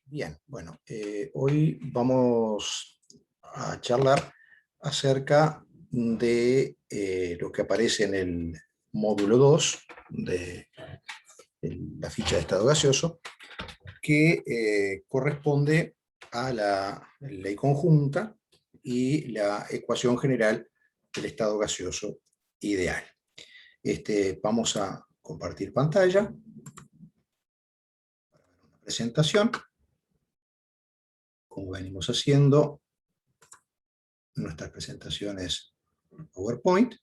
Bien, bueno, hoy vamos a charlar acerca de lo que aparece en el módulo 2 de la ficha de estado gaseoso, que corresponde a la ley conjunta y la ecuación general del estado gaseoso ideal. Vamos a compartir pantalla, una presentación, como venimos haciendo nuestras presentaciones PowerPoint.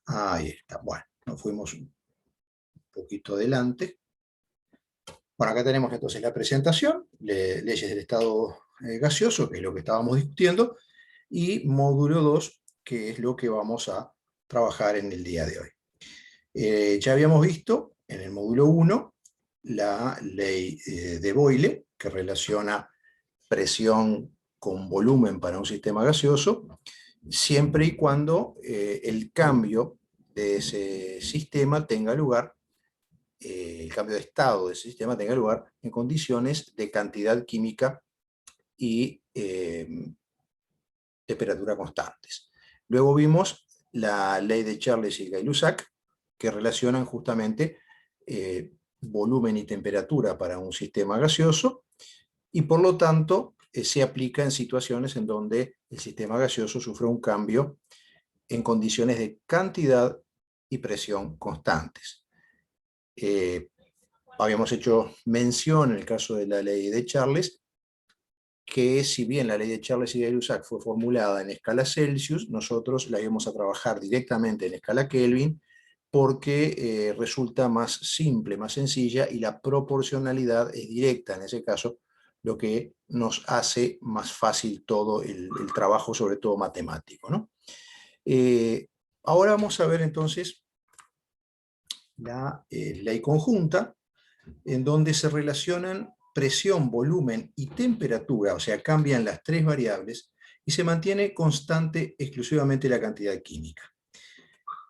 Ahí está. Bueno, nos fuimos un poquito adelante. Bueno, acá tenemos entonces la presentación, leyes del estado gaseoso, que es lo que estábamos discutiendo, y módulo 2, que es lo que vamos a trabajar en el día de hoy. Ya habíamos visto en el módulo 1 la ley de Boyle, que relaciona presión con volumen para un sistema gaseoso, siempre y cuando el cambio de ese sistema tenga lugar, el cambio de estado de ese sistema tenga lugar en condiciones de cantidad química y temperatura constantes. Luego vimos la ley de Charles y Gay-Lussac, que relacionan justamente volumen y temperatura para un sistema gaseoso, y por lo tanto se aplica en situaciones en donde el sistema gaseoso sufre un cambio en condiciones de cantidad y presión constantes. Habíamos hecho mención en el caso de la ley de Charles, que si bien la ley de Charles y Gay-Lussac fue formulada en escala Celsius, nosotros la íbamos a trabajar directamente en escala Kelvin, porque resulta más simple, más sencilla, y la proporcionalidad es directa en ese caso, lo que nos hace más fácil todo el trabajo, sobre todo matemático, ¿no? Ahora vamos a ver entonces la ley conjunta, en donde se relacionan presión, volumen y temperatura, o sea, cambian las tres variables, y se mantiene constante exclusivamente la cantidad química.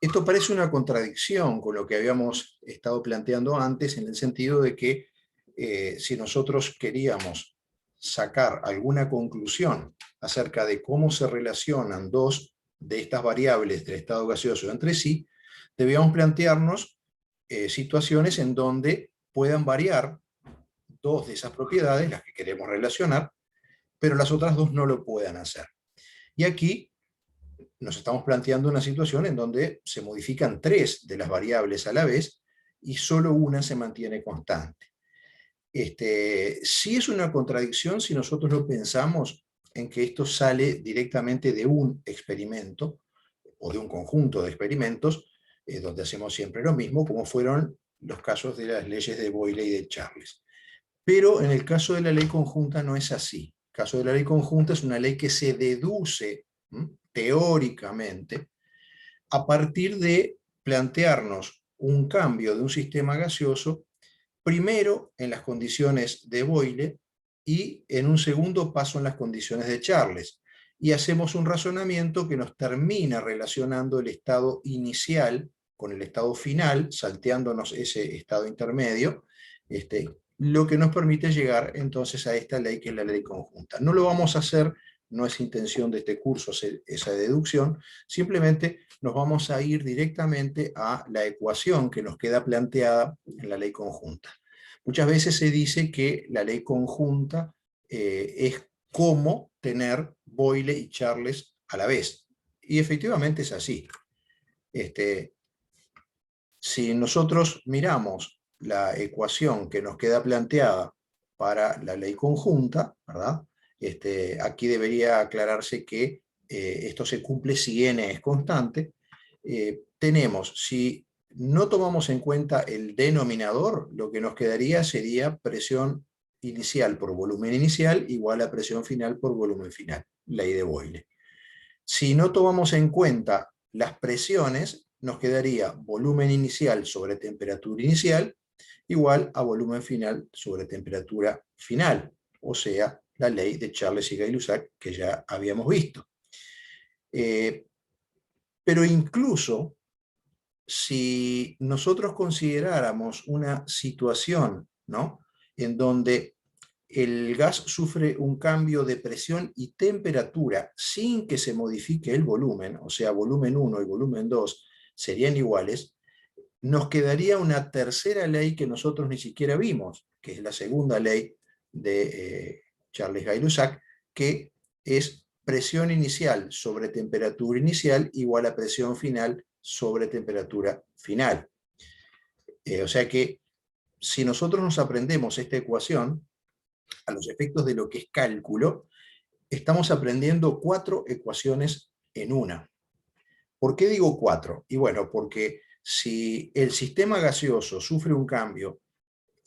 Esto parece una contradicción con lo que habíamos estado planteando antes, en el sentido de que si nosotros queríamos sacar alguna conclusión acerca de cómo se relacionan dos de estas variables del estado gaseoso entre sí, debíamos plantearnos situaciones en donde puedan variar dos de esas propiedades, las que queremos relacionar, pero las otras dos no lo puedan hacer. Y aquí nos estamos planteando una situación en donde se modifican tres de las variables a la vez y solo una se mantiene constante. Sí es una contradicción si nosotros lo pensamos en que esto sale directamente de un experimento o de un conjunto de experimentos donde hacemos siempre lo mismo, como fueron los casos de las leyes de Boyle y de Charles. Pero en el caso de la ley conjunta no es así. El caso de la ley conjunta es una ley que se deduce teóricamente a partir de plantearnos un cambio de un sistema gaseoso, primero en las condiciones de Boyle y en un segundo paso en las condiciones de Charles. Y hacemos un razonamiento que nos termina relacionando el estado inicial con el estado final, salteándonos ese estado intermedio, lo que nos permite llegar entonces a esta ley que es la ley conjunta. No lo vamos a hacer, no es intención de este curso hacer esa deducción, simplemente nos vamos a ir directamente a la ecuación que nos queda planteada en la ley conjunta. Muchas veces se dice que la ley conjunta es como tener Boyle y Charles a la vez. Y efectivamente es así. Si nosotros miramos la ecuación que nos queda planteada para la ley conjunta, ¿verdad? Aquí debería aclararse que esto se cumple si n es constante. Tenemos, si no tomamos en cuenta el denominador, lo que nos quedaría sería presión inicial por volumen inicial igual a presión final por volumen final, ley de Boyle. Si no tomamos en cuenta las presiones, nos quedaría volumen inicial sobre temperatura inicial igual a volumen final sobre temperatura final, o sea, la ley de Charles y Gay-Lussac que ya habíamos visto. Pero incluso si nosotros consideráramos una situación, ¿no?, en donde el gas sufre un cambio de presión y temperatura sin que se modifique el volumen, o sea, volumen 1 y volumen 2 serían iguales, nos quedaría una tercera ley que nosotros ni siquiera vimos, que es la segunda ley de Charles Gay-Lussac, que es presión inicial sobre temperatura inicial igual a presión final sobre temperatura final. O sea que si nosotros nos aprendemos esta ecuación, a los efectos de lo que es cálculo, estamos aprendiendo 4 ecuaciones en una. ¿Por qué digo 4? Y bueno, porque si el sistema gaseoso sufre un cambio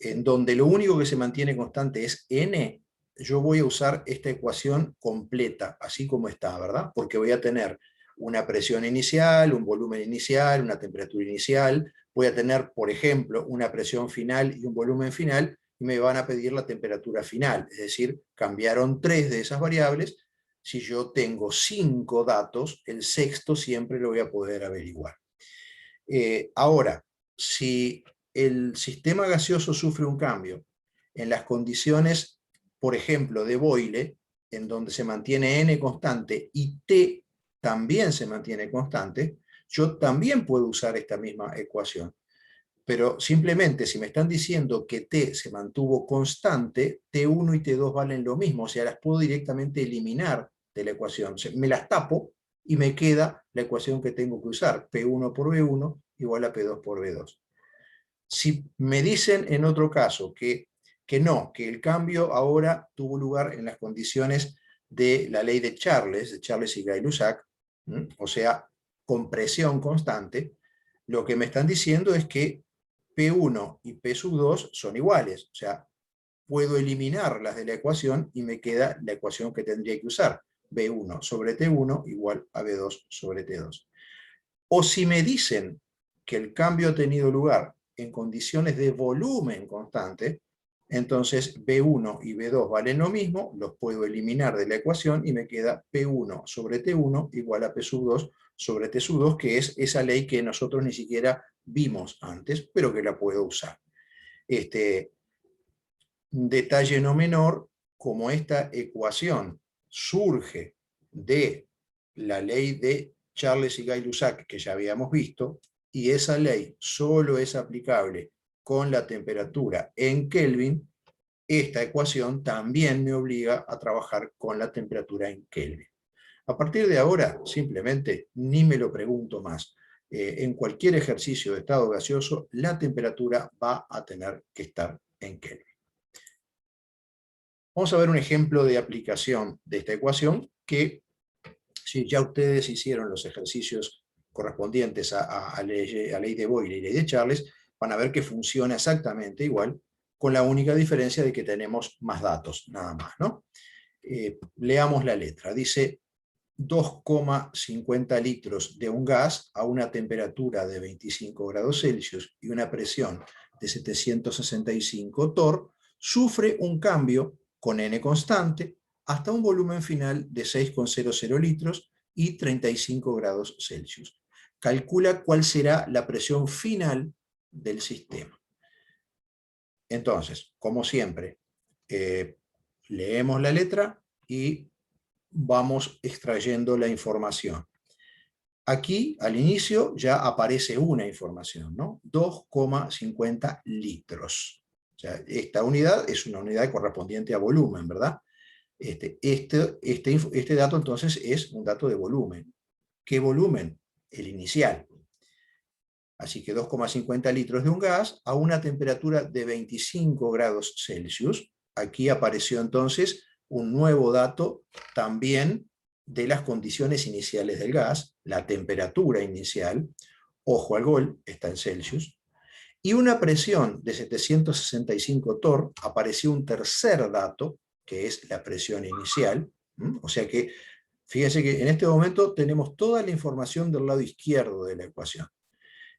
en donde lo único que se mantiene constante es n, yo voy a usar esta ecuación completa, así como está, ¿verdad? Porque voy a tener una presión inicial, un volumen inicial, una temperatura inicial, voy a tener, por ejemplo, una presión final y un volumen final, y me van a pedir la temperatura final, es decir, cambiaron 3 de esas variables. Si yo tengo 5 datos, el sexto siempre lo voy a poder averiguar. Ahora, si el sistema gaseoso sufre un cambio en las condiciones, por ejemplo, de Boyle, en donde se mantiene n constante y T también se mantiene constante, yo también puedo usar esta misma ecuación. Pero simplemente si me están diciendo que T se mantuvo constante, T1 y T2 valen lo mismo, o sea, las puedo directamente eliminar de la ecuación. O sea, me las tapo y me queda la ecuación que tengo que usar, P1 por B1 igual a P2 por B2. Si me dicen en otro caso que no, que el cambio ahora tuvo lugar en las condiciones de la ley de Charles y Gay-Lussac, o sea, con presión constante, lo que me están diciendo es que P1 y P2 son iguales, o sea, puedo eliminarlas de la ecuación y me queda la ecuación que tendría que usar, B1 sobre T1 igual a B2 sobre T2. O si me dicen que el cambio ha tenido lugar en condiciones de volumen constante, entonces B1 y B2 valen lo mismo, los puedo eliminar de la ecuación y me queda P1 sobre T1 igual a P2 sobre T2, que es esa ley que nosotros ni siquiera vimos antes, pero que la puedo usar. Detalle no menor, como esta ecuación surge de la ley de Charles y Gay-Lussac, que ya habíamos visto, y esa ley solo es aplicable con la temperatura en Kelvin, esta ecuación también me obliga a trabajar con la temperatura en Kelvin. A partir de ahora, simplemente ni me lo pregunto más. En cualquier ejercicio de estado gaseoso, la temperatura va a tener que estar en Kelvin. Vamos a ver un ejemplo de aplicación de esta ecuación que, si ya ustedes hicieron los ejercicios correspondientes a ley de Boyle y ley de Charles, van a ver que funciona exactamente igual, con la única diferencia de que tenemos más datos, nada más, ¿no? Leamos la letra. Dice 2,50 litros de un gas a una temperatura de 25 grados Celsius y una presión de 765 torr, sufre un cambio con N constante hasta un volumen final de 6,00 litros y 35 grados Celsius. Calcula cuál será la presión final del sistema. Entonces, como siempre, leemos la letra y vamos extrayendo la información. Aquí, al inicio, ya aparece una información, ¿no? 2,50 litros. O sea, esta unidad es una unidad correspondiente a volumen, ¿verdad? Este dato, entonces, es un dato de volumen. ¿Qué volumen? El inicial. Así que 2,50 litros de un gas a una temperatura de 25 grados Celsius. Aquí apareció, entonces, un nuevo dato también de las condiciones iniciales del gas, la temperatura inicial, ojo al gol, está en Celsius, y una presión de 765 torr, apareció un tercer dato, que es la presión inicial, o sea que, fíjense que en este momento tenemos toda la información del lado izquierdo de la ecuación.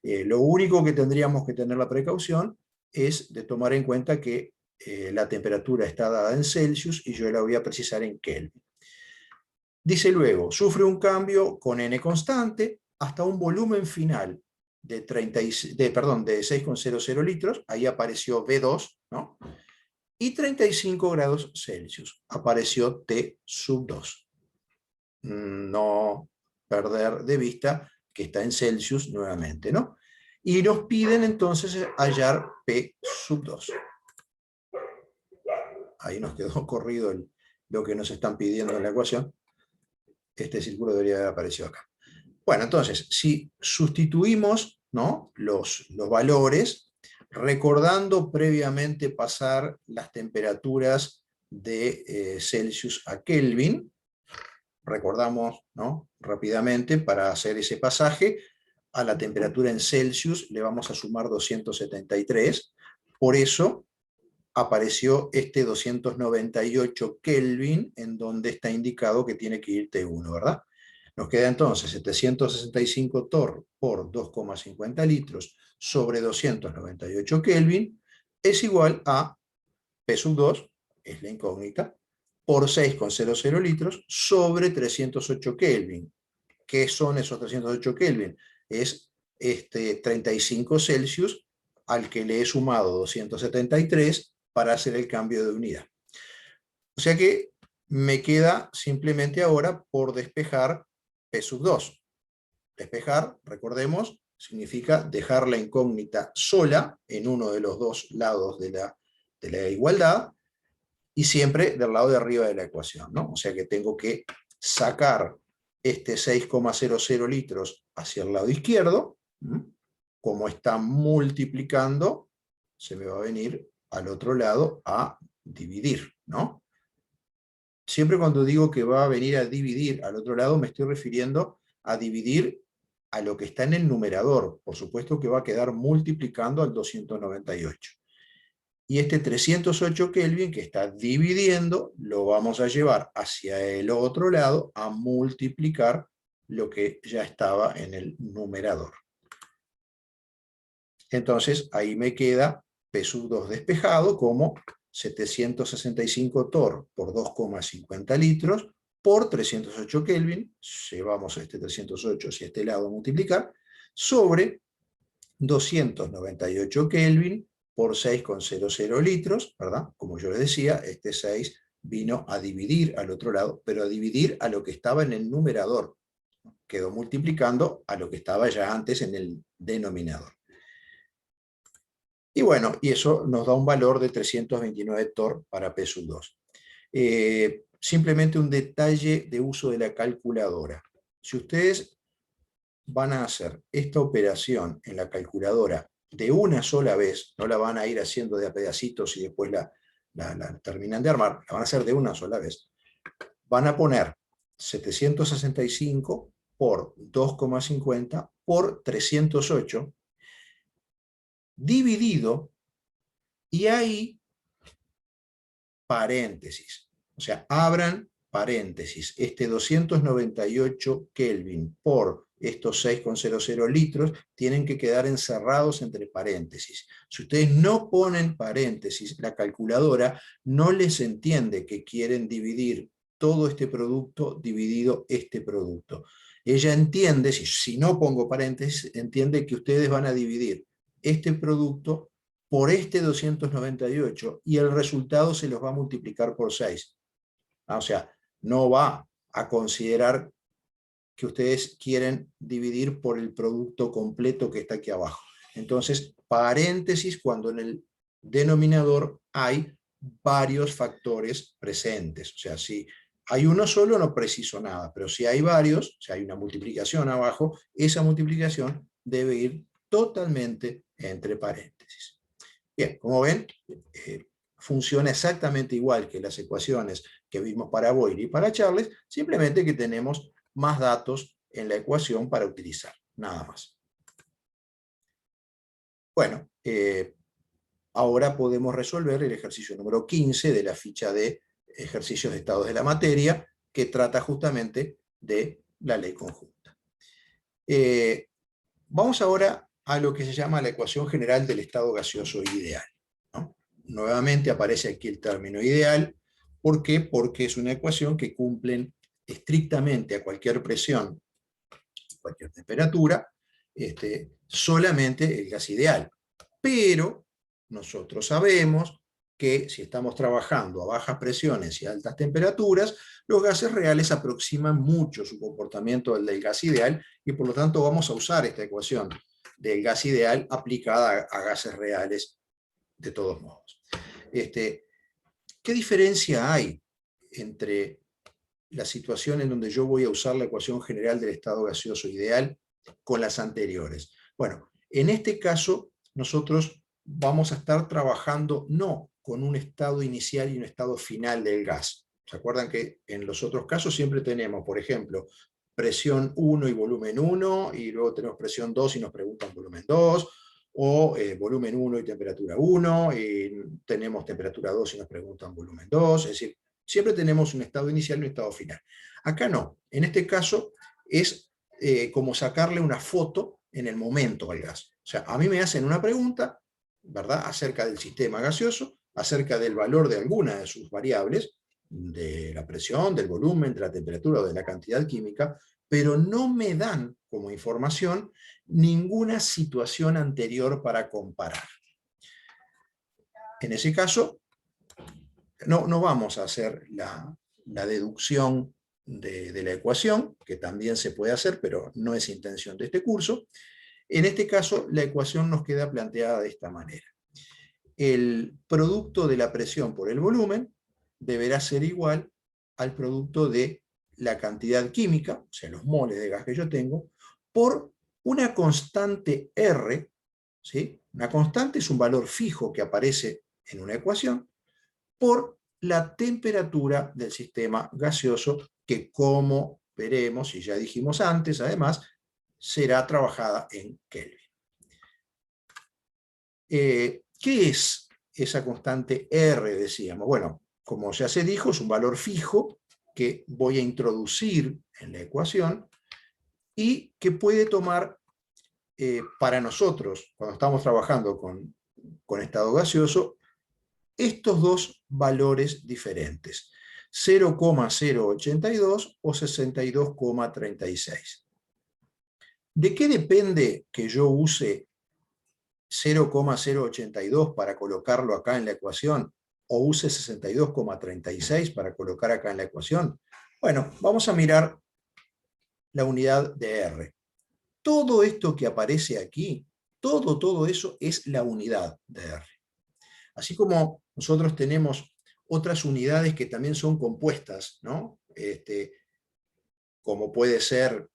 Lo único que tendríamos que tener la precaución es de tomar en cuenta que la temperatura está dada en Celsius y yo la voy a precisar en Kelvin. Dice luego, sufre un cambio con N constante hasta un volumen final de 6,00 litros, ahí apareció B2, ¿no? Y 35 grados Celsius, apareció T sub 2. No perder de vista que está en Celsius nuevamente, ¿no? Y nos piden entonces hallar P sub 2. Ahí nos quedó corrido lo que nos están pidiendo en la ecuación. Este círculo debería haber aparecido acá. Bueno, entonces, si sustituimos, ¿no?, los valores, recordando previamente pasar las temperaturas de Celsius a Kelvin, recordamos, ¿no?, rápidamente, para hacer ese pasaje, a la temperatura en Celsius le vamos a sumar 273, por eso apareció este 298 Kelvin, en donde está indicado que tiene que ir T1, ¿verdad? Nos queda entonces 765 torr por 2,50 litros sobre 298 Kelvin es igual a P sub 2, es la incógnita, por 6,00 litros sobre 308 Kelvin. ¿Qué son esos 308 Kelvin? Es 35 Celsius al que le he sumado 273 para hacer el cambio de unidad. O sea que me queda simplemente ahora por despejar P sub 2. Despejar, recordemos, significa dejar la incógnita sola en uno de los dos lados de la igualdad y siempre del lado de arriba de la ecuación, ¿no? O sea que tengo que sacar este 6,00 litros hacia el lado izquierdo. Como está multiplicando, se me va a venir al otro lado a dividir, ¿no? Siempre cuando digo que va a venir a dividir al otro lado, me estoy refiriendo a dividir a lo que está en el numerador. Por supuesto que va a quedar multiplicando al 298. Y este 308 Kelvin que está dividiendo, lo vamos a llevar hacia el otro lado a multiplicar lo que ya estaba en el numerador. Entonces ahí me queda P sub 2 despejado como 765 torr por 2,50 litros por 308 Kelvin, llevamos este 308 hacia este lado a multiplicar, sobre 298 Kelvin por 6,00 litros, ¿verdad? Como yo les decía, este 6 vino a dividir al otro lado, pero a dividir a lo que estaba en el numerador. Quedó multiplicando a lo que estaba ya antes en el denominador. Y bueno, y eso nos da un valor de 329 torr para P sub 2. Simplemente un detalle de uso de la calculadora. Si ustedes van a hacer esta operación en la calculadora de una sola vez, no la van a ir haciendo de a pedacitos y después la terminan de armar, la van a hacer de una sola vez. Van a poner 765 por 2,50 por 308 dividido, y ahí paréntesis. O sea, abran paréntesis. Este 298 Kelvin por estos 6,00 litros tienen que quedar encerrados entre paréntesis. Si ustedes no ponen paréntesis, la calculadora no les entiende que quieren dividir todo este producto dividido este producto. Ella entiende, si no pongo paréntesis, entiende que ustedes van a dividir este producto por este 298 y el resultado se los va a multiplicar por 6. O sea, no va a considerar que ustedes quieren dividir por el producto completo que está aquí abajo. Entonces, paréntesis cuando en el denominador hay varios factores presentes. O sea, si hay uno solo no preciso nada, pero si hay varios, si hay una multiplicación abajo, esa multiplicación debe ir totalmente entre paréntesis. Bien, como ven, funciona exactamente igual que las ecuaciones que vimos para Boyle y para Charles, simplemente que tenemos más datos en la ecuación para utilizar, nada más. Bueno, ahora podemos resolver el ejercicio número 15 de la ficha de ejercicios de estados de la materia, que trata justamente de la ley conjunta. Vamos ahora a lo que se llama la ecuación general del estado gaseoso ideal, ¿no? Nuevamente aparece aquí el término ideal. ¿Por qué? Porque es una ecuación que cumple estrictamente a cualquier presión, cualquier temperatura, solamente el gas ideal. Pero nosotros sabemos que si estamos trabajando a bajas presiones y altas temperaturas, los gases reales aproximan mucho su comportamiento al del gas ideal, y por lo tanto vamos a usar esta ecuación del gas ideal aplicada a gases reales de todos modos. ¿Qué diferencia hay entre la situación en donde yo voy a usar la ecuación general del estado gaseoso ideal con las anteriores? Bueno, en este caso nosotros vamos a estar trabajando no con un estado inicial y un estado final del gas. ¿Se acuerdan que en los otros casos siempre tenemos, por ejemplo, presión 1 y volumen 1, y luego tenemos presión 2 y nos preguntan volumen 2, o volumen 1 y temperatura 1, y tenemos temperatura 2 y nos preguntan volumen 2, es decir, siempre tenemos un estado inicial y un estado final. Acá no, en este caso es como sacarle una foto en el momento al gas. O sea, a mí me hacen una pregunta, ¿verdad?, acerca del sistema gaseoso, acerca del valor de alguna de sus variables, de la presión, del volumen, de la temperatura o de la cantidad química, pero no me dan como información ninguna situación anterior para comparar. En ese caso, no vamos a hacer la deducción de la ecuación, que también se puede hacer, pero no es intención de este curso. En este caso, la ecuación nos queda planteada de esta manera. El producto de la presión por el volumen deberá ser igual al producto de la cantidad química, o sea, los moles de gas que yo tengo, por una constante R, ¿sí? Una constante es un valor fijo que aparece en una ecuación, por la temperatura del sistema gaseoso, que, como veremos, y ya dijimos antes, además, será trabajada en Kelvin. ¿Qué es esa constante R, decíamos? Bueno, como ya se dijo, es un valor fijo que voy a introducir en la ecuación y que puede tomar para nosotros, cuando estamos trabajando con estado gaseoso, estos dos valores diferentes, 0,082 o 62,36. ¿De qué depende que yo use 0,082 para colocarlo acá en la ecuación, o use 62,36 para colocar acá en la ecuación? Bueno, vamos a mirar la unidad de R. Todo esto que aparece aquí, todo eso es la unidad de R. Así como nosotros tenemos otras unidades que también son compuestas, ¿no? Como puede ser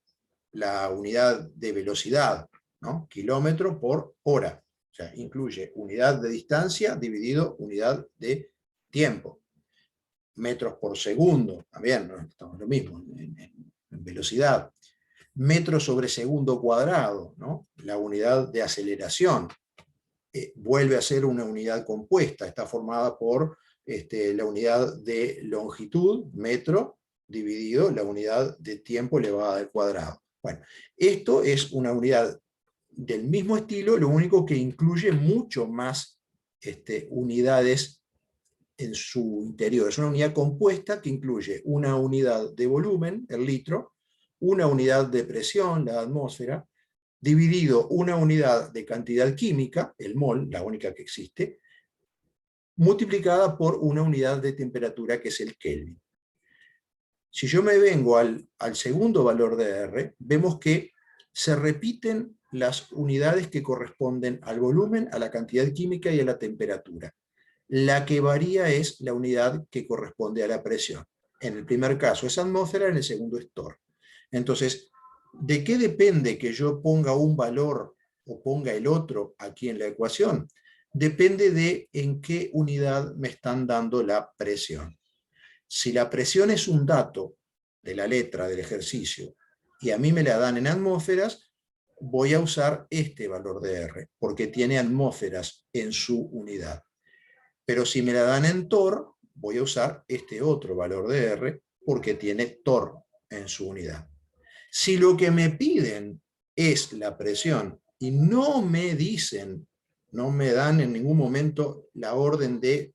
la unidad de velocidad, ¿no? Kilómetro por hora. O sea, incluye unidad de distancia dividido unidad de tiempo. Metros por segundo, también, ¿no? Estamos lo mismo en velocidad. Metros sobre segundo cuadrado, ¿no? La unidad de aceleración. Vuelve a ser una unidad compuesta, está formada por la unidad de longitud, metro, dividido la unidad de tiempo elevada al cuadrado. Bueno, esto es una unidad del mismo estilo, lo único que incluye mucho más unidades en su interior. Es una unidad compuesta que incluye una unidad de volumen, el litro, una unidad de presión, la atmósfera, dividido una unidad de cantidad química, el mol, la única que existe, multiplicada por una unidad de temperatura, que es el Kelvin. Si yo me vengo al segundo valor de R, vemos que se repiten las unidades que corresponden al volumen, a la cantidad química y a la temperatura. La que varía es la unidad que corresponde a la presión. En el primer caso es atmósfera, en el segundo es torr. Entonces, ¿de qué depende que yo ponga un valor o ponga el otro aquí en la ecuación? Depende de en qué unidad me están dando la presión. Si la presión es un dato de la letra del ejercicio y a mí me la dan en atmósferas, voy a usar este valor de R, porque tiene atmósferas en su unidad. Pero si me la dan en torr, voy a usar este otro valor de R, porque tiene torr en su unidad. Si lo que me piden es la presión y no me dicen, no me dan en ningún momento la orden de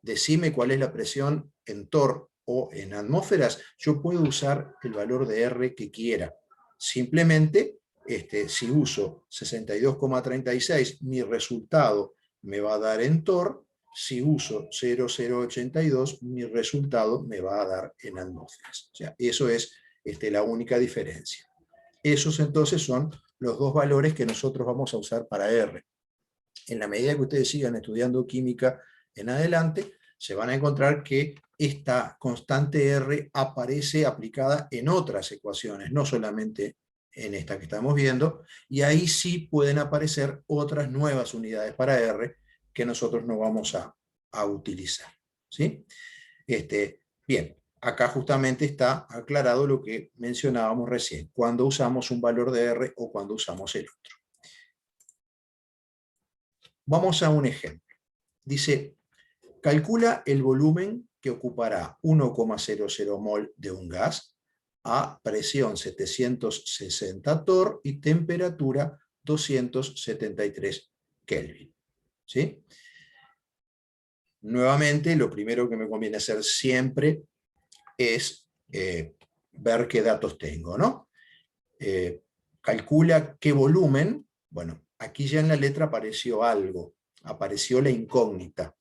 decime cuál es la presión en torr o en atmósferas, yo puedo usar el valor de R que quiera. Simplemente si uso 62,36, mi resultado me va a dar en torr. Si uso 0,082, mi resultado me va a dar en atmósferas. O sea, eso es la única diferencia. Esos entonces son los dos valores que nosotros vamos a usar para R. En la medida que ustedes sigan estudiando química en adelante, se van a encontrar que esta constante R aparece aplicada en otras ecuaciones, no solamente en esta que estamos viendo, y ahí sí pueden aparecer otras nuevas unidades para R que nosotros no vamos a utilizar. ¿Sí? Bien, acá justamente está aclarado lo que mencionábamos recién, cuando usamos un valor de R o cuando usamos el otro. Vamos a un ejemplo. Dice, calcula el volumen que ocupará 1,00 mol de un gas a presión 760 torr y temperatura 273 Kelvin. ¿Sí? Nuevamente, lo primero que me conviene hacer siempre es ver qué datos tengo, ¿no? Calcula qué volumen. Bueno, aquí ya en la letra apareció algo, apareció la incógnita.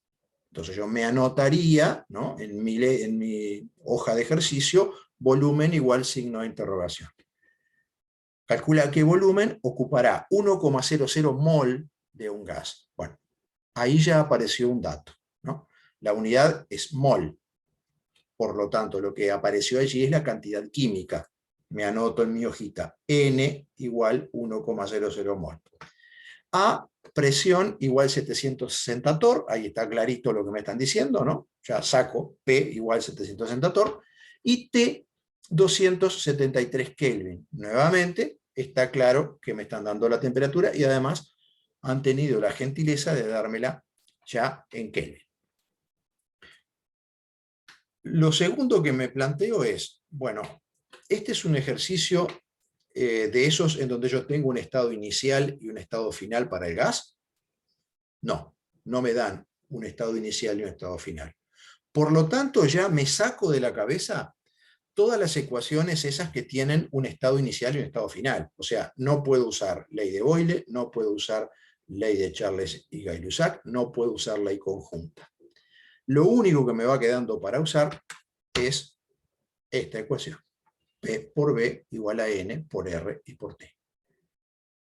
Entonces yo me anotaría, ¿no?, en mi hoja de ejercicio, volumen igual signo de interrogación. Calcula qué volumen ocupará 1,00 mol de un gas. Bueno, ahí ya apareció un dato, ¿no? La unidad es mol. Por lo tanto, lo que apareció allí es la cantidad química. Me anoto en mi hojita. N igual 1,00 mol. A, presión igual 760 torr. Ahí está clarito lo que me están diciendo, ¿no? Ya saco P igual 760 torr. Y T, 273 Kelvin. Nuevamente, está claro que me están dando la temperatura y además han tenido la gentileza de dármela ya en Kelvin. Lo segundo que me planteo es, bueno, este es un ejercicio de esos en donde yo tengo un estado inicial y un estado final para el gas. No, no me dan un estado inicial y un estado final. Por lo tanto, ya me saco de la cabeza todas las ecuaciones esas que tienen un estado inicial y un estado final. O sea, no puedo usar ley de Boyle, no puedo usar ley de Charles y Gay-Lussac, no puedo usar ley conjunta. Lo único que me va quedando para usar es esta ecuación. P por B igual a N por R y por T.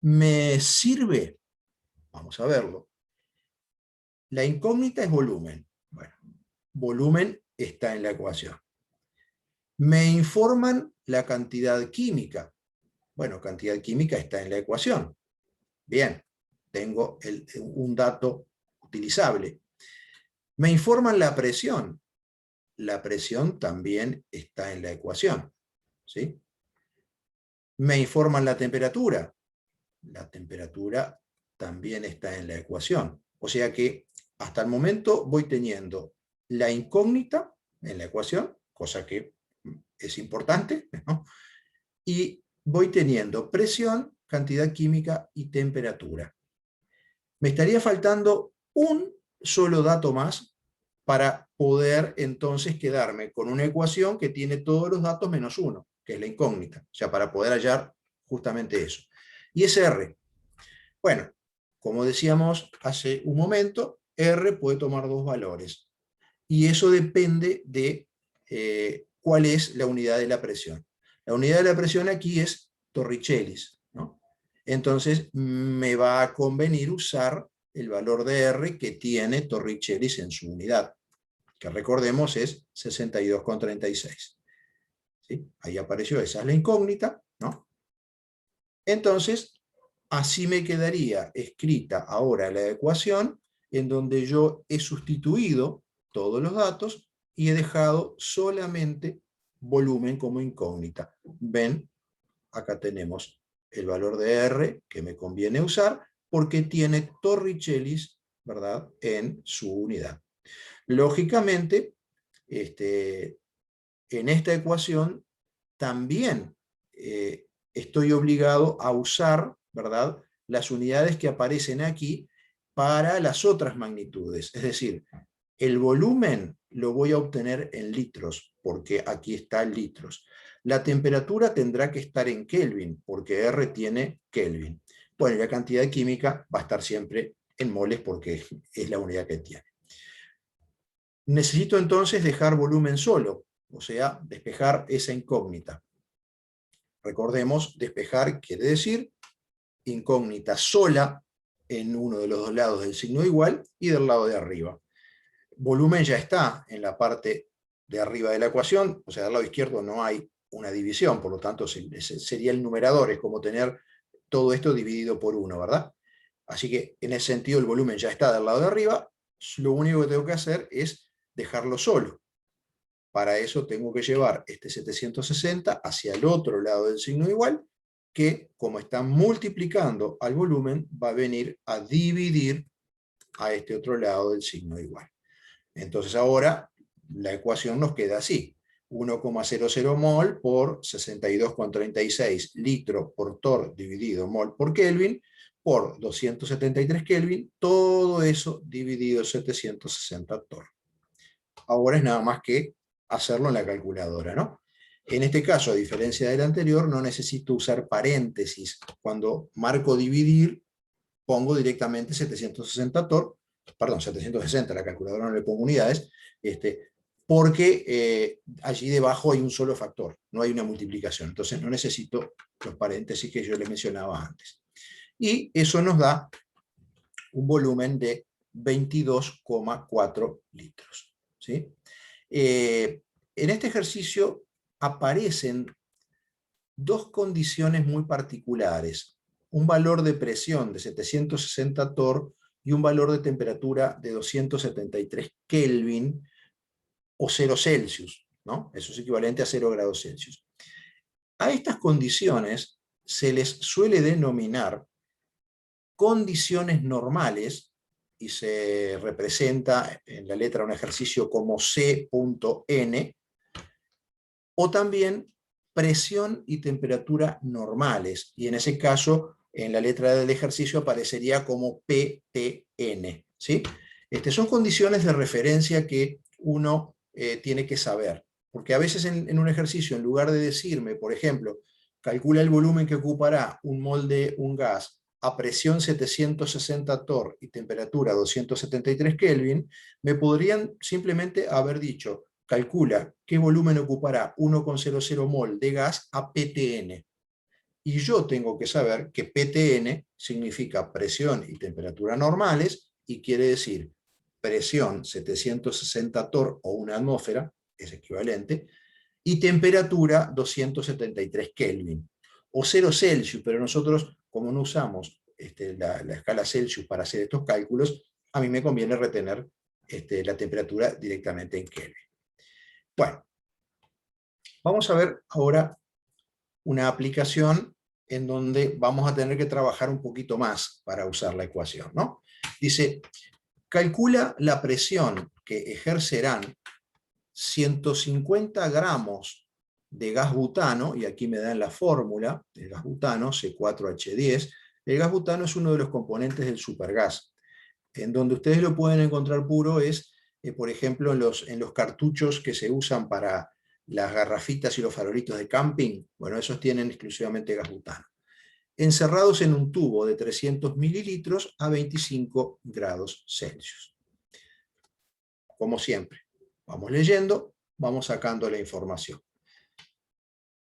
¿Me sirve? Vamos a verlo. La incógnita es volumen. Bueno, volumen está en la ecuación. Me informan la cantidad química. Bueno, cantidad química está en la ecuación. Bien, tengo un dato utilizable. Me informan la presión. La presión también está en la ecuación. ¿Sí? Me informan la temperatura. La temperatura también está en la ecuación. O sea que hasta el momento voy teniendo la incógnita en la ecuación, cosa que es importante, ¿no? Y voy teniendo presión, cantidad química y temperatura. Me estaría faltando un solo dato más para poder entonces quedarme con una ecuación que tiene todos los datos menos uno, que es la incógnita, o sea, para poder hallar justamente eso. Y es R. Bueno, como decíamos hace un momento, R puede tomar dos valores. Y eso depende de cuál es la unidad de la presión. La unidad de la presión aquí es torricellis, ¿no? Entonces me va a convenir usar el valor de R que tiene torricellis en su unidad, que recordemos es 62,36. ¿Sí? Ahí apareció, esa es la incógnita, ¿no? Entonces, así me quedaría escrita ahora la ecuación en donde yo he sustituido todos los datos y he dejado solamente volumen como incógnita. ¿Ven? Acá tenemos el valor de R que me conviene usar porque tiene torricellis, ¿verdad?, en su unidad. Lógicamente, en esta ecuación también estoy obligado a usar, ¿verdad?, las unidades que aparecen aquí para las otras magnitudes. Es decir, el volumen lo voy a obtener en litros, porque aquí está litros. La temperatura tendrá que estar en Kelvin, porque R tiene Kelvin. Bueno, y la cantidad química va a estar siempre en moles, porque es la unidad que tiene. Necesito entonces dejar volumen solo, o sea, despejar esa incógnita. Recordemos, despejar quiere decir incógnita sola en uno de los dos lados del signo igual y del lado de arriba. Volumen ya está en la parte de arriba de la ecuación, o sea, del lado izquierdo no hay una división, por lo tanto sería el numerador, es como tener todo esto dividido por 1, ¿verdad? Así que en ese sentido el volumen ya está del lado de arriba, lo único que tengo que hacer es dejarlo solo. Para eso tengo que llevar este 760 hacia el otro lado del signo igual, que como está multiplicando al volumen, va a venir a dividir a este otro lado del signo igual. Entonces ahora la ecuación nos queda así. 1,00 mol por 62,36 litro por torr dividido mol por Kelvin por 273 Kelvin, todo eso dividido 760 torr. Ahora es nada más que hacerlo en la calculadora, ¿no? En este caso, a diferencia del anterior, no necesito usar paréntesis. Cuando marco dividir, pongo directamente 760 torr, perdón, 760, la calculadora no le pongo unidades, porque allí debajo hay un solo factor, no hay una multiplicación, entonces no necesito los paréntesis que yo les mencionaba antes. Y eso nos da un volumen de 22,4 litros. ¿Sí? En este ejercicio aparecen dos condiciones muy particulares, un valor de presión de 760 torr y un valor de temperatura de 273 Kelvin o 0 Celsius, ¿no? Eso es equivalente a 0 grados Celsius. A estas condiciones se les suele denominar condiciones normales y se representa en la letra un ejercicio como C.N, o también presión y temperatura normales, y en ese caso en la letra del ejercicio aparecería como PTN. ¿Sí? Son condiciones de referencia que uno tiene que saber, porque a veces en un ejercicio, en lugar de decirme, por ejemplo, calcula el volumen que ocupará un mol de un gas a presión 760 torr y temperatura 273 Kelvin, me podrían simplemente haber dicho, calcula qué volumen ocupará 1,00 mol de gas a PTN. Y yo tengo que saber que PTN significa presión y temperatura normales, y quiere decir presión 760 torr o una atmósfera, es equivalente, y temperatura 273 Kelvin, o 0 Celsius, pero nosotros, como no usamos la escala Celsius para hacer estos cálculos, a mí me conviene retener la temperatura directamente en Kelvin. Bueno, vamos a ver ahora una aplicación en donde vamos a tener que trabajar un poquito más para usar la ecuación, ¿no? Dice, calcula la presión que ejercerán 150 gramos de gas butano, y aquí me dan la fórmula del gas butano, C4H10. El gas butano es uno de los componentes del supergas. En donde ustedes lo pueden encontrar puro es, por ejemplo, en los cartuchos que se usan para las garrafitas y los farolitos de camping. Bueno, esos tienen exclusivamente gas butano. Encerrados en un tubo de 300 mililitros a 25 grados Celsius. Como siempre, vamos leyendo, vamos sacando la información.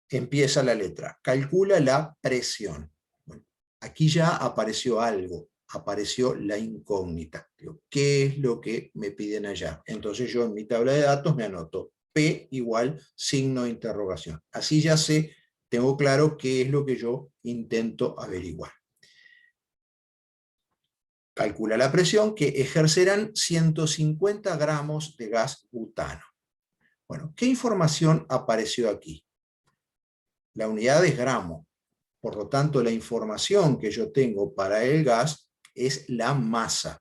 Empieza la letra. Calcula la presión. Bueno, aquí ya apareció algo. Apareció la incógnita. ¿Qué es lo que me piden allá? Entonces yo en mi tabla de datos me anoto P igual signo de interrogación. Así ya sé, tengo claro qué es lo que yo intento averiguar. Calcula la presión que ejercerán 150 gramos de gas butano. Bueno, ¿qué información apareció aquí? La unidad es gramo. Por lo tanto, la información que yo tengo para el gas es la masa.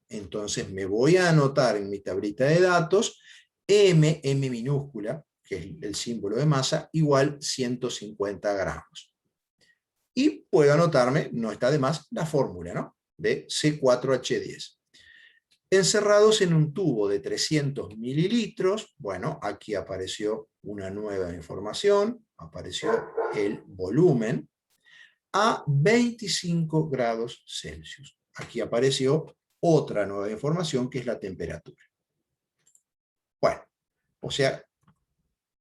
Entonces me voy a anotar en mi tablita de datos M minúscula, que es el símbolo de masa, igual 150 gramos. Y puedo anotarme, no está de más, la fórmula, ¿no? De C4H10. encerrados en un tubo de 300 mililitros. Bueno, aquí apareció una nueva información, apareció el volumen, a 25 grados Celsius. Aquí apareció otra nueva información, que es la temperatura. Bueno, o sea,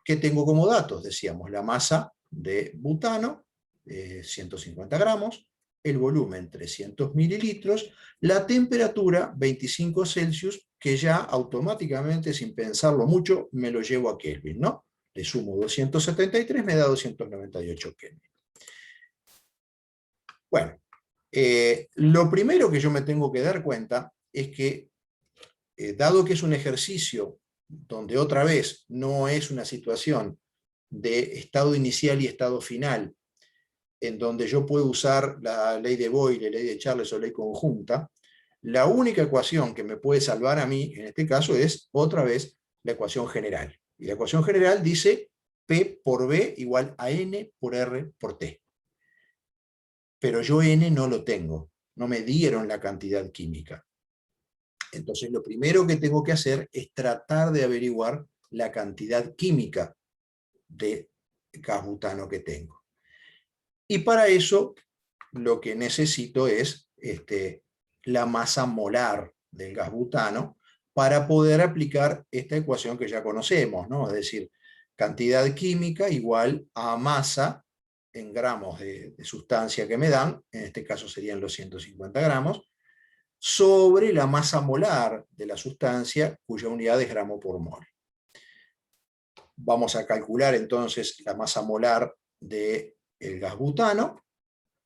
¿qué tengo como datos? Decíamos, la masa de butano, 150 gramos, el volumen 300 mililitros, la temperatura 25 Celsius, que ya automáticamente, sin pensarlo mucho, me lo llevo a Kelvin, ¿no? Le sumo 273, me da 298 Kelvin. Bueno, lo primero que yo me tengo que dar cuenta es que, dado que es un ejercicio donde otra vez no es una situación de estado inicial y estado final, en donde yo puedo usar la ley de Boyle, ley de Charles o ley conjunta, la única ecuación que me puede salvar a mí, en este caso, es otra vez la ecuación general. Y la ecuación general dice P por B igual a N por R por T. Pero yo N no lo tengo, no me dieron la cantidad química. Entonces lo primero que tengo que hacer es tratar de averiguar la cantidad química de gas butano que tengo. Y para eso lo que necesito es la masa molar del gas butano para poder aplicar esta ecuación que ya conocemos, ¿no? Es decir, cantidad química igual a masa en gramos de sustancia que me dan, en este caso serían los 150 gramos, sobre la masa molar de la sustancia, cuya unidad es gramo por mol. Vamos a calcular entonces la masa molar del gas butano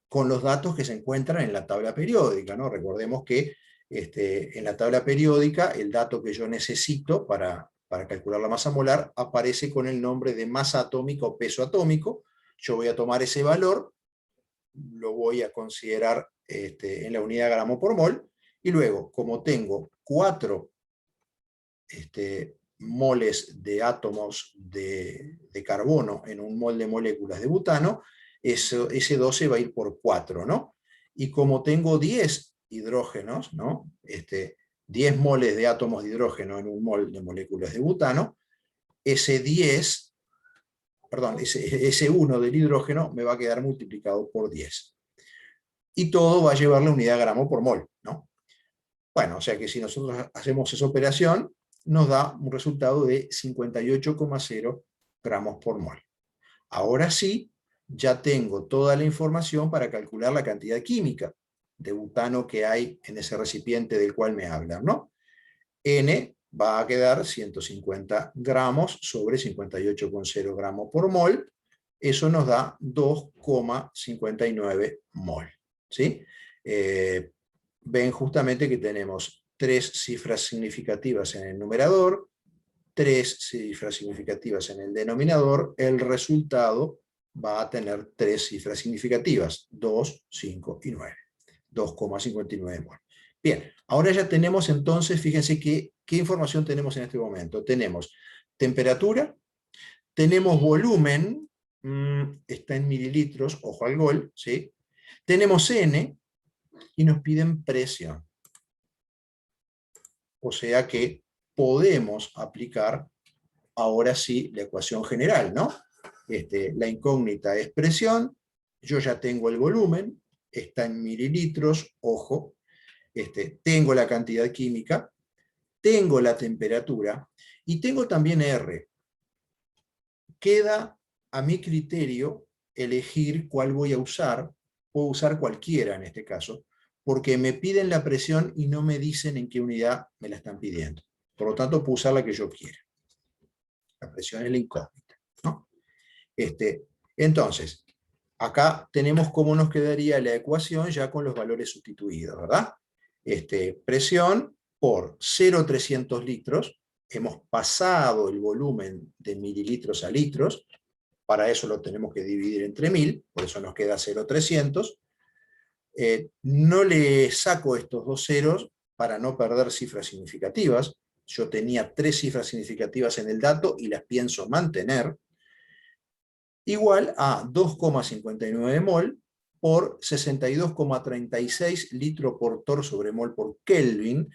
con los datos que se encuentran en la tabla periódica, ¿no? Recordemos que en la tabla periódica el dato que yo necesito para calcular la masa molar aparece con el nombre de masa atómica o peso atómico. Yo voy a tomar ese valor, lo voy a considerar en la unidad gramo por mol, y luego, como tengo 4 moles de átomos de carbono en un mol de moléculas de butano, ese 12 va a ir por 4, ¿no? Y como tengo 10 hidrógenos, ¿no? 10 moles de átomos de hidrógeno en un mol de moléculas de butano, ese 1 del hidrógeno me va a quedar multiplicado por 10. Y todo va a llevar la unidad gramo por mol, ¿no? Bueno, o sea que si nosotros hacemos esa operación, nos da un resultado de 58,0 gramos por mol. Ahora sí, ya tengo toda la información para calcular la cantidad química de butano que hay en ese recipiente del cual me hablan, ¿no? N va a quedar 150 gramos sobre 58,0 gramos por mol. Eso nos da 2,59 mol, ¿sí? Ven justamente que tenemos 3 cifras significativas en el numerador, 3 cifras significativas en el denominador. El resultado va a tener 3 cifras significativas, 2, 5 y 9. 2,59 mol. Bien, ahora ya tenemos entonces, fíjense qué información tenemos en este momento. Tenemos temperatura, tenemos volumen, está en mililitros, ojo al gol, ¿sí? Tenemos N, y nos piden presión. O sea que podemos aplicar ahora sí la ecuación general, ¿no? La incógnita es presión, yo ya tengo el volumen, está en mililitros, ojo, tengo la cantidad química, tengo la temperatura y tengo también R. Queda a mi criterio elegir cuál voy a usar. Puedo usar cualquiera en este caso, porque me piden la presión y no me dicen en qué unidad me la están pidiendo. Por lo tanto, puedo usar la que yo quiera. La presión es la incógnita, ¿no? Entonces, acá tenemos cómo nos quedaría la ecuación ya con los valores sustituidos, ¿verdad? Presión por 0,300 litros. Hemos pasado el volumen de mililitros a litros. Para eso lo tenemos que dividir entre 1000, por eso nos queda 0,300. No le saco estos 2 ceros para no perder cifras significativas. Yo tenía 3 cifras significativas en el dato y las pienso mantener. Igual a 2,59 mol por 62,36 litro por torr sobre mol por Kelvin,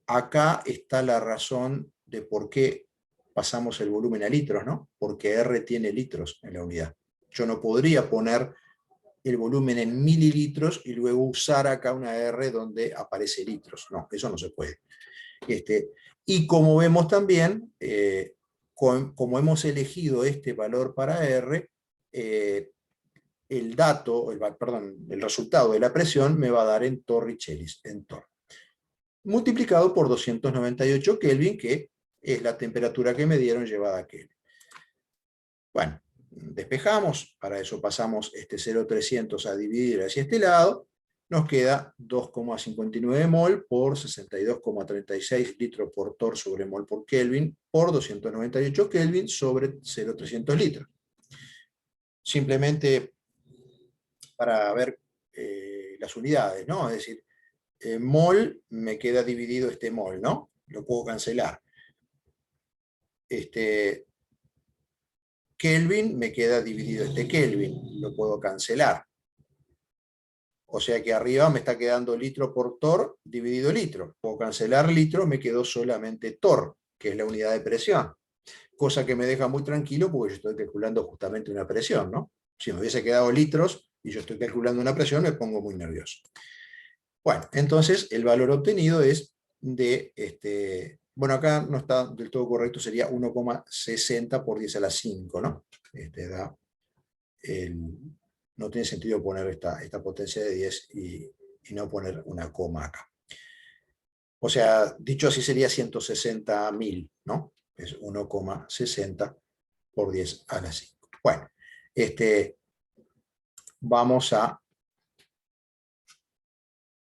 acá está la razón de por qué pasamos el volumen a litros, ¿no? Porque R tiene litros en la unidad. Yo no podría poner el volumen en mililitros y luego usar acá una R donde aparece litros. No, eso no se puede. Y como vemos también, como hemos elegido este valor para R, el resultado de la presión me va a dar en Torricelli, en Torr, multiplicado por 298 Kelvin, que es la temperatura que me dieron llevada a Kelvin. Bueno, despejamos, para eso pasamos este 0,300 a dividir hacia este lado, nos queda 2,59 mol por 62,36 litros por torr sobre mol por Kelvin por 298 Kelvin sobre 0,300 litros. Simplemente para ver las unidades, ¿no? Es decir, mol me queda dividido este mol, ¿no? Lo puedo cancelar. Kelvin me queda dividido este Kelvin, lo puedo cancelar. O sea que arriba me está quedando litro por torr dividido litro. Puedo cancelar litro, me quedó solamente torr, que es la unidad de presión. Cosa que me deja muy tranquilo porque yo estoy calculando justamente una presión, ¿no? Si me hubiese quedado litros y yo estoy calculando una presión, me pongo muy nervioso. Bueno, entonces el valor obtenido es de, bueno, acá no está del todo correcto, sería 1,60 por 10 a la 5, ¿no? No tiene sentido poner esta potencia de 10 y no poner una coma acá. O sea, dicho así sería 160.000, ¿no? Es 1,60 por 10 a la 5. Bueno, vamos a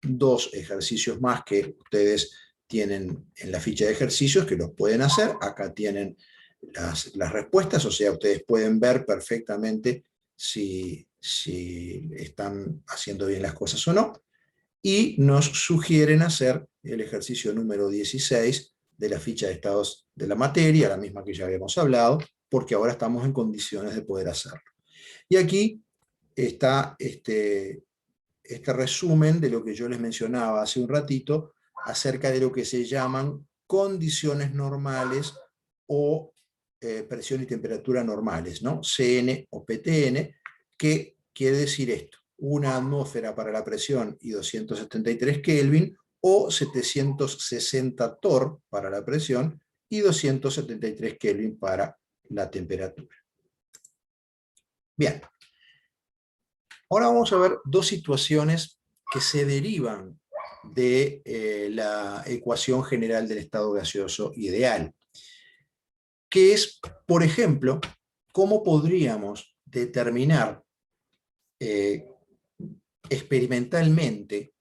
dos ejercicios más que ustedes tienen en la ficha de ejercicios que los pueden hacer. Acá tienen las respuestas, o sea, ustedes pueden ver perfectamente si están haciendo bien las cosas o no. Y nos sugieren hacer el ejercicio número 16 de la ficha de estados de la materia, la misma que ya habíamos hablado, porque ahora estamos en condiciones de poder hacerlo. Y aquí está este resumen de lo que yo les mencionaba hace un ratito acerca de lo que se llaman condiciones normales o presión y temperatura normales, ¿no? CN o PTN, que quiere decir esto: una atmósfera para la presión y 273 Kelvin, o 760 torr para la presión y 273 Kelvin para la temperatura. Bien. Ahora vamos a ver dos situaciones que se derivan de la ecuación general del estado gaseoso ideal, que es, por ejemplo, cómo podríamos determinar experimentalmente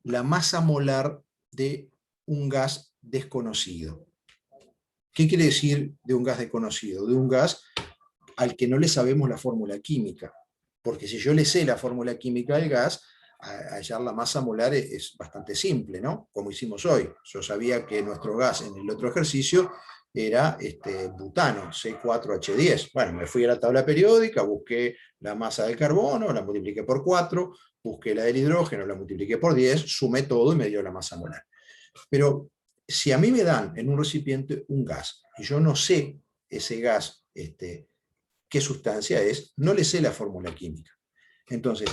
la masa molar de un gas desconocido. ¿Qué quiere decir de un gas desconocido? De un gas al que no le sabemos la fórmula química. Porque si yo le sé la fórmula química del gas, hallar la masa molar es bastante simple, ¿no? Como hicimos hoy. Yo sabía que nuestro gas en el otro ejercicio era butano, C4H10. Bueno, me fui a la tabla periódica, busqué la masa del carbono, la multipliqué por 4, busqué la del hidrógeno, la multipliqué por 10, sumé todo y me dio la masa molar. Pero si a mí me dan en un recipiente un gas, y yo no sé ese gas, qué sustancia es, no le sé la fórmula química. Entonces,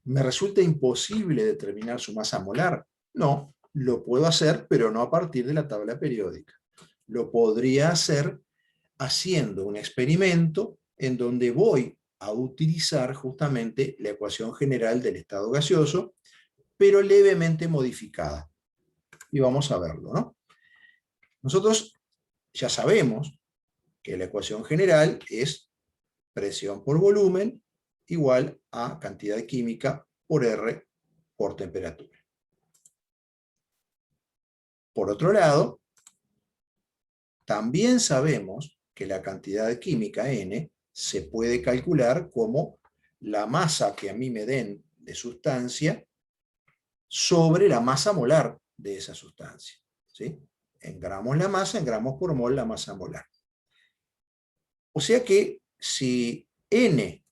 ¿me resulta imposible determinar su masa molar? No, lo puedo hacer, pero no a partir de la tabla periódica. Lo podría hacer haciendo un experimento en donde voy a utilizar justamente la ecuación general del estado gaseoso, pero levemente modificada. Y vamos a verlo, ¿no? Nosotros ya sabemos que la ecuación general es presión por volumen igual a cantidad química por R por temperatura. Por otro lado, también sabemos que la cantidad química N se puede calcular como la masa que a mí me den de sustancia sobre la masa molar de esa sustancia, ¿sí? En gramos la masa, en gramos por mol la masa molar. O sea que si N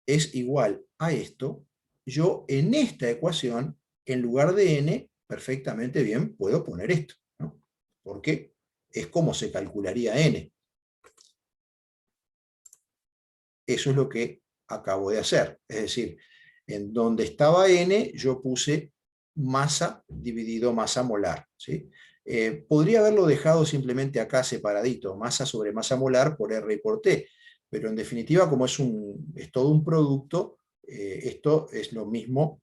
es igual a esto, yo en esta ecuación, en lugar de N, perfectamente bien puedo poner esto, ¿no? Porque es como se calcularía N. Eso es lo que acabo de hacer. Es decir, en donde estaba N, yo puse masa dividido masa molar, ¿sí? Podría haberlo dejado simplemente acá separadito, masa sobre masa molar por R y por T, pero en definitiva, como es todo un producto, esto es lo mismo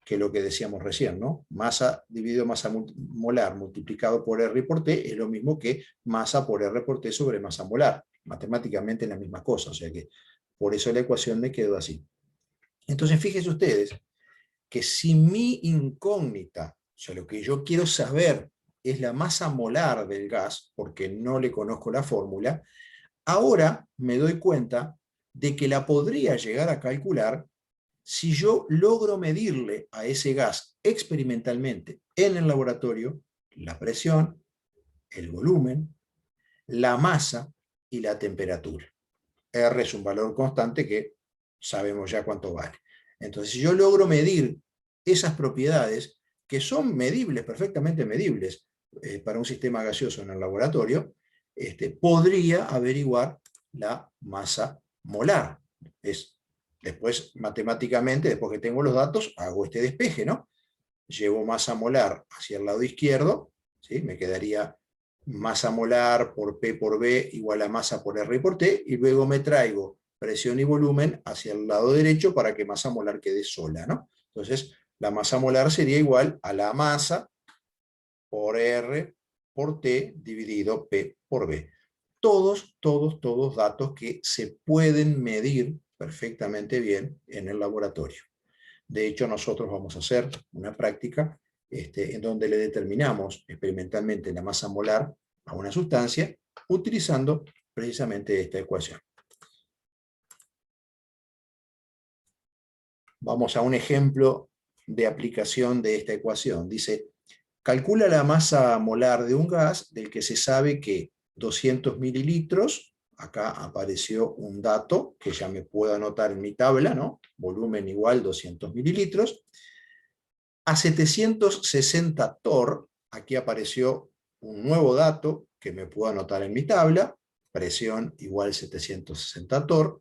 que lo que decíamos recién, ¿no? Masa dividido masa molar multiplicado por R y por T es lo mismo que masa por R por T sobre masa molar. Matemáticamente es la misma cosa, o sea que por eso la ecuación me quedó así. Entonces, fíjense ustedes que si mi incógnita, o sea, lo que yo quiero saber es la masa molar del gas, porque no le conozco la fórmula, ahora me doy cuenta de que la podría llegar a calcular si yo logro medirle a ese gas experimentalmente en el laboratorio la presión, el volumen, la masa y la temperatura. R es un valor constante que sabemos ya cuánto vale. Entonces, si yo logro medir esas propiedades, que son medibles, perfectamente medibles, para un sistema gaseoso en el laboratorio, podría averiguar la masa molar. Después, matemáticamente, después que tengo los datos, hago este despeje, ¿no? Llevo masa molar hacia el lado izquierdo, ¿sí? Me quedaría masa molar por P por B igual a masa por R por T, y luego me traigo presión y volumen hacia el lado derecho para que masa molar quede sola, ¿no? Entonces, la masa molar sería igual a la masa por R por T dividido P por B. Todos datos que se pueden medir perfectamente bien en el laboratorio. De hecho, nosotros vamos a hacer una práctica en donde le determinamos experimentalmente la masa molar a una sustancia utilizando precisamente esta ecuación. Vamos a un ejemplo de aplicación de esta ecuación. Dice, calcula la masa molar de un gas del que se sabe que 200 mililitros, acá apareció un dato que ya me puedo anotar en mi tabla, ¿no? Volumen igual 200 mililitros. A 760 torr, aquí apareció un nuevo dato que me puedo anotar en mi tabla, presión igual 760 torr,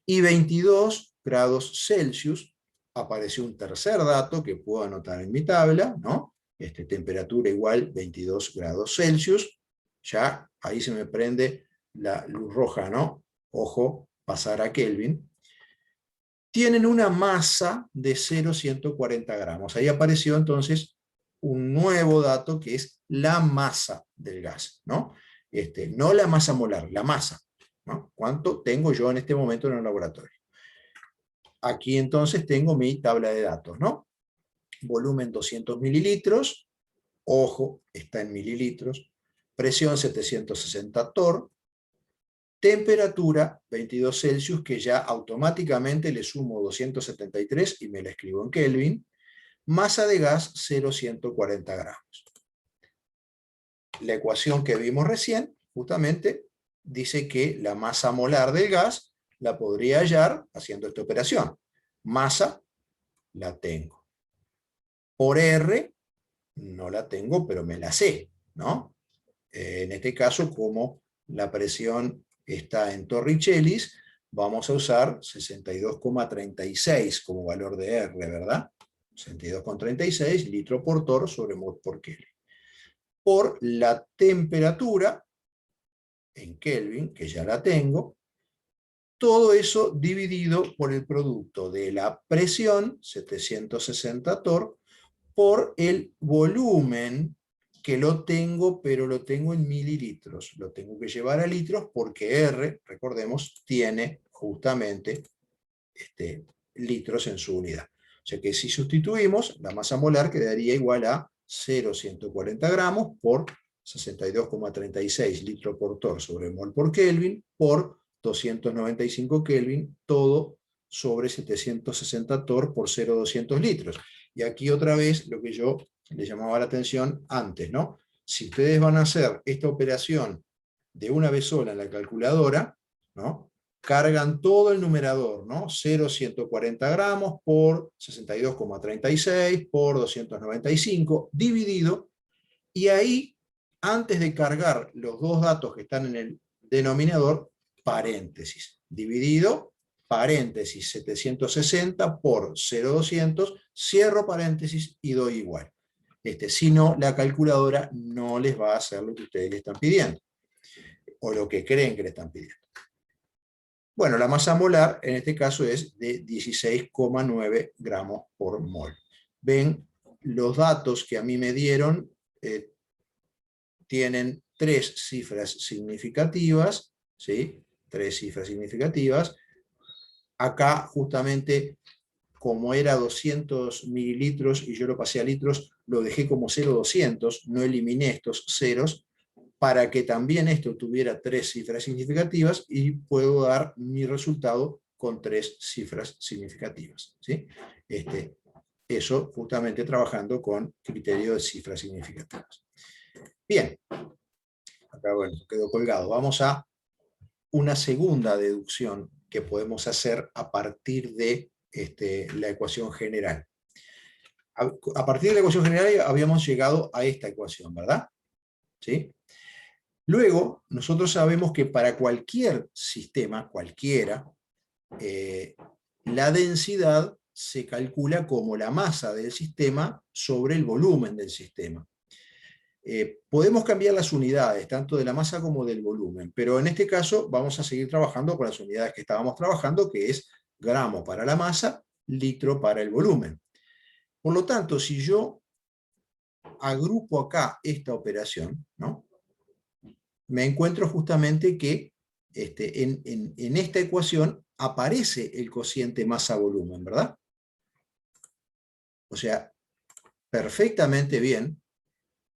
y 22 grados Celsius, apareció un tercer dato que puedo anotar en mi tabla, ¿no? Temperatura igual 22 grados Celsius, ya ahí se me prende la luz roja, ¿no? Ojo, pasar a Kelvin. Tienen una masa de 0,140 gramos. Ahí apareció entonces un nuevo dato que es la masa del gas, ¿no? No la masa molar, la masa, ¿no? ¿Cuánto tengo yo en este momento en el laboratorio? Aquí entonces tengo mi tabla de datos, ¿no? Volumen 200 mililitros, ojo, está en mililitros, presión 760 torr, temperatura 22 Celsius, que ya automáticamente le sumo 273 y me la escribo en Kelvin, masa de gas 0,140 gramos. La ecuación que vimos recién, justamente, dice que la masa molar del gas la podría hallar haciendo esta operación. Masa, la tengo. Por R, no la tengo, pero me la sé, ¿no? En este caso, como la presión está en Torricellis, vamos a usar 62,36 como valor de R, ¿verdad? 62,36 litro por torr sobre mol por Kelvin. Por la temperatura en Kelvin, que ya la tengo, todo eso dividido por el producto de la presión, 760 torr, por el volumen, que lo tengo, pero lo tengo en mililitros. Lo tengo que llevar a litros porque R, recordemos, tiene justamente litros en su unidad. O sea que si sustituimos, la masa molar quedaría igual a 0,140 gramos por 62,36 litros por torr sobre mol por Kelvin por 295 Kelvin, todo sobre 760 torr por 0,200 litros. Y aquí otra vez lo que yo le llamaba la atención antes, ¿no? Si ustedes van a hacer esta operación de una vez sola en la calculadora, ¿no? cargan todo el numerador, ¿no? 0,140 gramos por 62,36 por 295, dividido, y ahí, antes de cargar los dos datos que están en el denominador, paréntesis, dividido, paréntesis, 760 por 0,200, cierro paréntesis y doy igual. Si no, la calculadora no les va a hacer lo que ustedes le están pidiendo, o lo que creen que le están pidiendo. Bueno, la masa molar en este caso es de 16,9 gramos por mol. Ven, los datos que a mí me dieron tienen 3 cifras significativas, ¿sí? 3 cifras significativas. Acá justamente, como era 200 mililitros y yo lo pasé a litros, lo dejé como 0,200, no eliminé estos ceros, para que también esto tuviera 3 cifras significativas y puedo dar mi resultado con 3 cifras significativas, ¿sí? Eso justamente trabajando con criterio de cifras significativas. Bien, acá bueno, quedó colgado. Vamos a una segunda deducción que podemos hacer a partir de la ecuación general. A partir de la ecuación general habíamos llegado a esta ecuación, ¿verdad? ¿Sí? Luego, nosotros sabemos que para cualquier sistema, cualquiera, la densidad se calcula como la masa del sistema sobre el volumen del sistema. Podemos cambiar las unidades, tanto de la masa como del volumen, pero en este caso vamos a seguir trabajando con las unidades que estábamos trabajando, que es gramo para la masa, litro para el volumen. Por lo tanto, si yo agrupo acá esta operación, ¿no? Me encuentro justamente que en esta ecuación aparece el cociente masa-volumen, ¿verdad? O sea, perfectamente bien,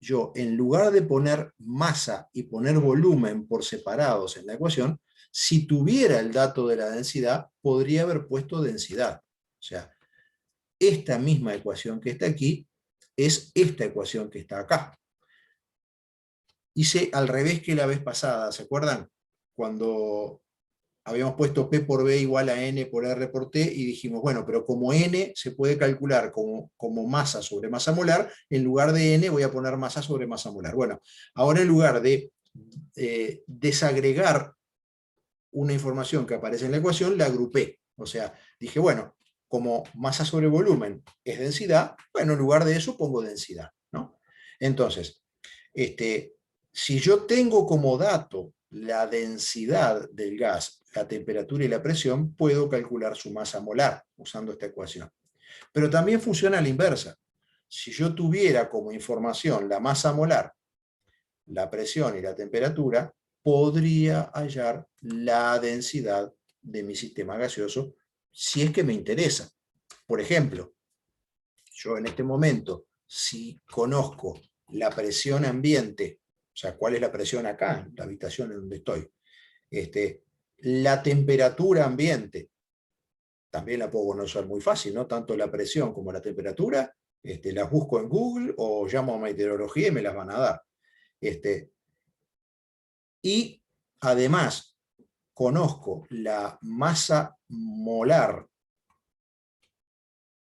yo en lugar de poner masa y poner volumen por separados en la ecuación, si tuviera el dato de la densidad, podría haber puesto densidad. O sea, esta misma ecuación que está aquí es esta ecuación que está acá. Hice al revés que la vez pasada, ¿se acuerdan? Cuando habíamos puesto P por B igual a N por R por T, y dijimos, bueno, pero como N se puede calcular como masa sobre masa molar, en lugar de N voy a poner masa sobre masa molar. Bueno, ahora en lugar de desagregar una información que aparece en la ecuación, la agrupé. O sea, dije, bueno, como masa sobre volumen es densidad, bueno, en lugar de eso pongo densidad, ¿no? Entonces, si yo tengo como dato la densidad del gas, la temperatura y la presión, puedo calcular su masa molar usando esta ecuación. Pero también funciona a la inversa. Si yo tuviera como información la masa molar, la presión y la temperatura, podría hallar la densidad de mi sistema gaseoso si es que me interesa. Por ejemplo, yo en este momento, si conozco la presión ambiente, o sea, cuál es la presión acá, en la habitación en donde estoy, la temperatura ambiente, también la puedo conocer muy fácil, ¿no? Tanto la presión como la temperatura, las busco en Google o llamo a meteorología y me las van a dar. Y además, conozco la masa molar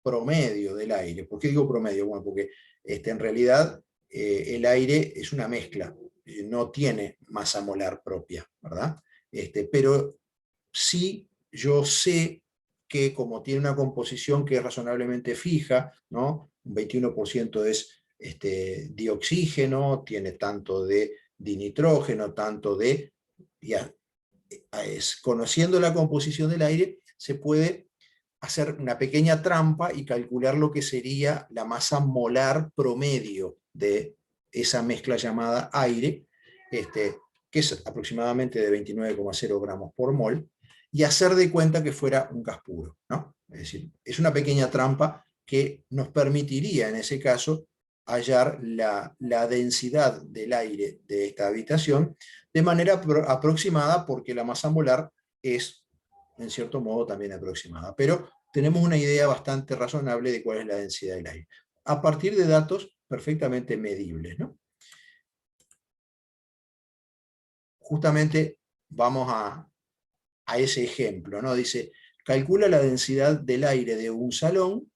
promedio del aire. ¿Por qué digo promedio? Bueno, porque en realidad el aire es una mezcla, no tiene masa molar propia, ¿verdad? Pero sí yo sé que como tiene una composición que es razonablemente fija, ¿no? Un 21% es dioxígeno, tiene tanto de dinitrógeno, tanto de... conociendo la composición del aire, se puede hacer una pequeña trampa y calcular lo que sería la masa molar promedio de esa mezcla llamada aire, que es aproximadamente de 29,0 gramos por mol, y hacer de cuenta que fuera un gas puro, ¿no? Es decir, es una pequeña trampa que nos permitiría en ese caso hallar la densidad del aire de esta habitación de manera aproximada, porque la masa molar es en cierto modo también aproximada, pero tenemos una idea bastante razonable de cuál es la densidad del aire, a partir de datos perfectamente medibles, ¿no? Justamente vamos a a ese ejemplo, ¿no? Dice, calcula la densidad del aire de un salón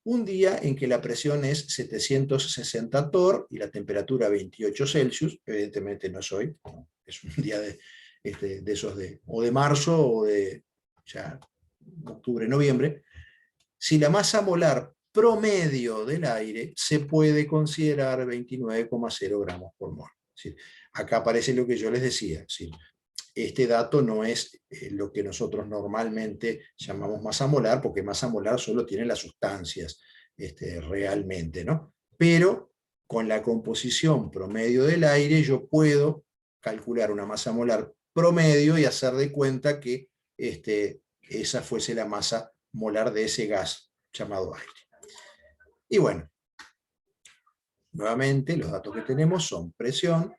un día en que la presión es 760 torr y la temperatura 28 Celsius, evidentemente no es hoy, ¿no? Es un día de esos o de marzo o de ya octubre, noviembre. Si la masa molar promedio del aire se puede considerar 29,0 gramos por mol. ¿Sí? Acá aparece lo que yo les decía, ¿sí? Este dato no es lo que nosotros normalmente llamamos masa molar, porque masa molar solo tiene las sustancias realmente, ¿no? Pero con la composición promedio del aire yo puedo calcular una masa molar promedio y hacer de cuenta que esa fuese la masa molar de ese gas llamado aire. Y bueno, nuevamente los datos que tenemos son presión,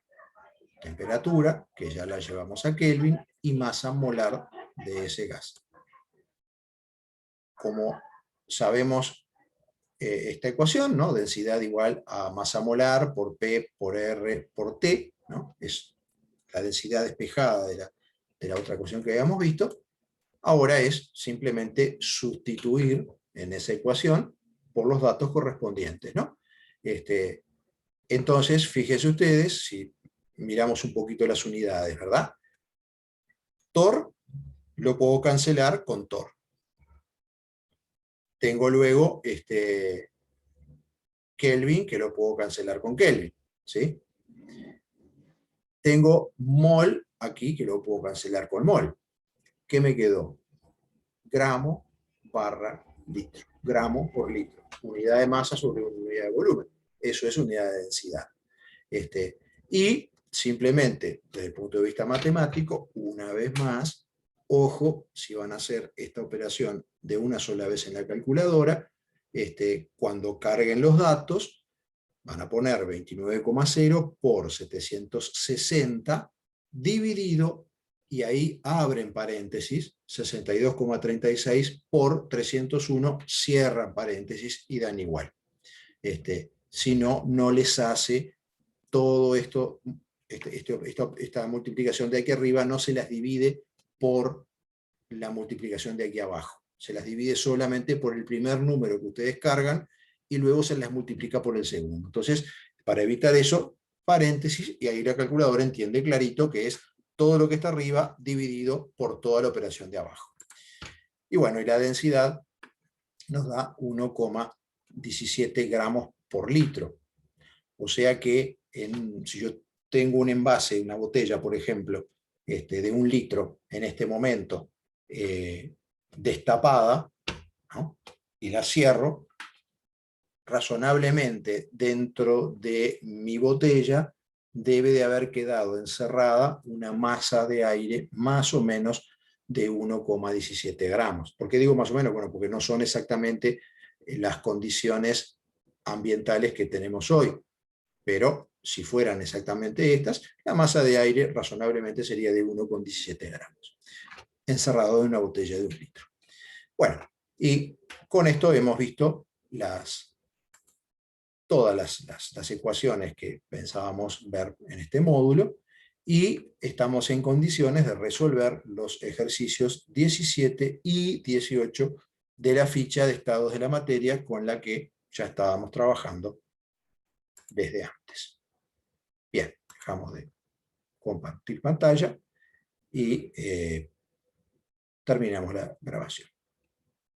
temperatura, que ya la llevamos a Kelvin, y masa molar de ese gas. Como sabemos esta ecuación, ¿no? Densidad igual a masa molar por P por R por T, ¿no? Es la densidad despejada de la otra ecuación que habíamos visto. Ahora es simplemente sustituir en esa ecuación por los datos correspondientes, ¿no? Entonces, fíjense ustedes, si miramos un poquito las unidades, ¿verdad? Torr lo puedo cancelar con torr. Tengo luego Kelvin, que lo puedo cancelar con Kelvin, ¿sí? Tengo mol aquí, que lo puedo cancelar con mol. ¿Qué me quedó? Gramo barra litro. Gramo por litro. Unidad de masa sobre unidad de volumen. Eso es unidad de densidad. Y simplemente, desde el punto de vista matemático, una vez más, ojo, si van a hacer esta operación de una sola vez en la calculadora, cuando carguen los datos, van a poner 29,0 por 760 dividido, y ahí abren paréntesis, 62,36 por 301, cierran paréntesis y dan igual. Si no, no les hace todo esto, esta multiplicación de aquí arriba no se las divide por la multiplicación de aquí abajo. Se las divide solamente por el primer número que ustedes cargan y luego se las multiplica por el segundo. Entonces, para evitar eso, paréntesis, y ahí la calculadora entiende clarito que es todo lo que está arriba dividido por toda la operación de abajo. Y bueno, y la densidad nos da 1,17 gramos por litro. O sea que si yo tengo un envase, una botella, por ejemplo, de 1 litro en este momento, destapada, ¿no? Y la cierro, razonablemente dentro de mi botella debe de haber quedado encerrada una masa de aire más o menos de 1,17 gramos. ¿Por qué digo más o menos? Bueno, porque no son exactamente las condiciones ambientales que tenemos hoy, pero si fueran exactamente estas, la masa de aire razonablemente sería de 1,17 gramos, encerrado en una botella de 1 litro. Bueno, y con esto hemos visto todas las ecuaciones que pensábamos ver en este módulo, y estamos en condiciones de resolver los ejercicios 17 y 18 de la ficha de estados de la materia con la que ya estábamos trabajando desde antes. Bien, dejamos de compartir pantalla y terminamos la grabación.